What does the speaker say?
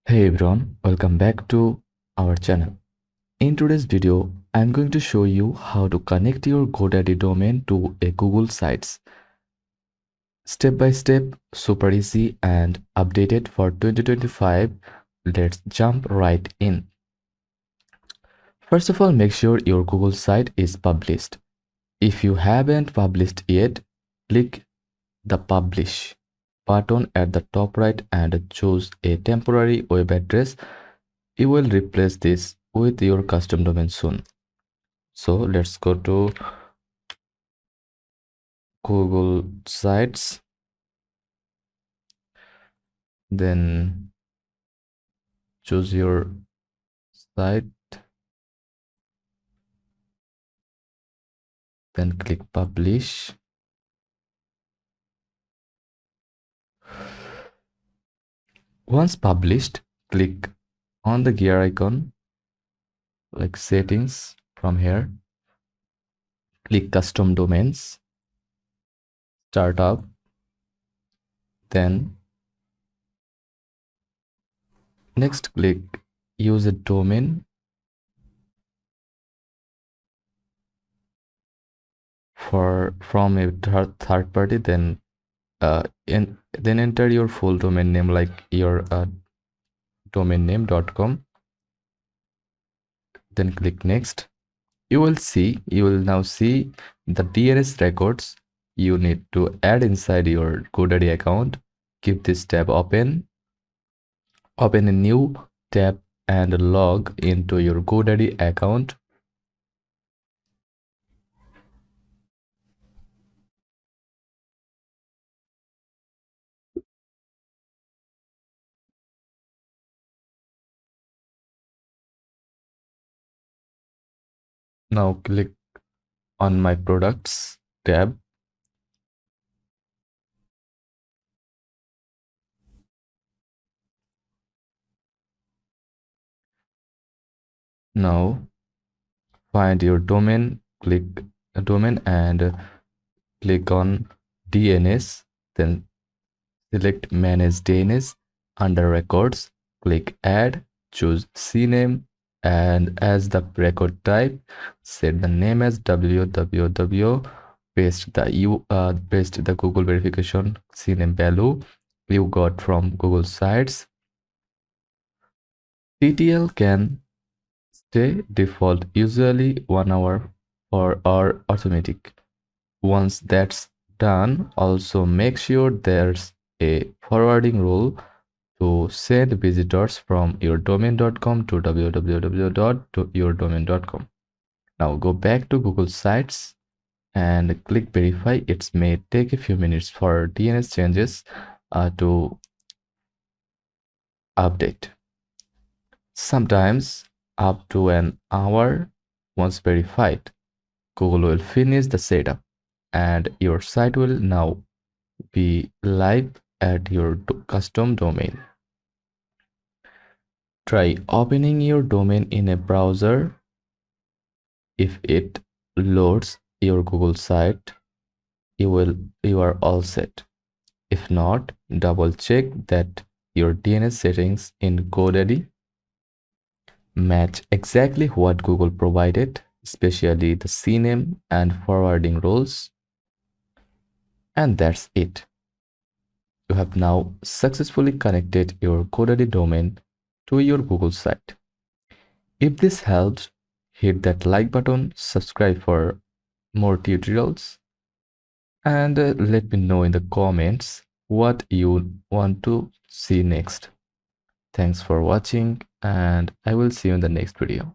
Hey everyone, welcome back to our channel. In today's video, I'm going to show you how to connect your GoDaddy domain to a Google Sites. Step by step, super easy and updated for 2025. Let's jump right in. First of all, make sure your Google site is published. If you haven't published yet, click the Publish button at the top right and choose a temporary web address. You will replace this with your custom domain soon. So let's go to Google Sites, then choose your site, then click Publish. Once published, click on the gear icon, like Settings from here. Click Custom Domains, Start up, then next click Use a domain from a third party, then then enter your full domain name like your domain name.com, then click Next. You will now see the DNS records you need to add inside your GoDaddy account. Keep this tab open a new tab and log into your GoDaddy account. Now click on My Products tab. Now find your domain, click a domain and click on DNS, then select Manage DNS. Under Records, click Add, choose CNAME, and as the record type, set the name as www. Paste the Google verification CNAME value you got from Google Sites. TTL can stay default, usually 1 hour or automatic. Once that's done, also make sure there's a forwarding rule to send visitors from yourdomain.com to www.yourdomain.com. Now go back to Google Sites and click Verify. It may take a few minutes for DNS changes to update. Sometimes up to an hour. Once verified, Google will finish the setup and your site will now be live at your custom domain. Try opening your domain in a browser. If it loads your Google site, you are all set. If not, double check that your DNS settings in GoDaddy match exactly what Google provided, especially the CNAME and forwarding rules. And that's it. You have now successfully connected your GoDaddy domain to your Google site. If this helped, hit that like button, subscribe for more tutorials, and let me know in the comments what you want to see next. Thanks for watching, and I will see you in the next video.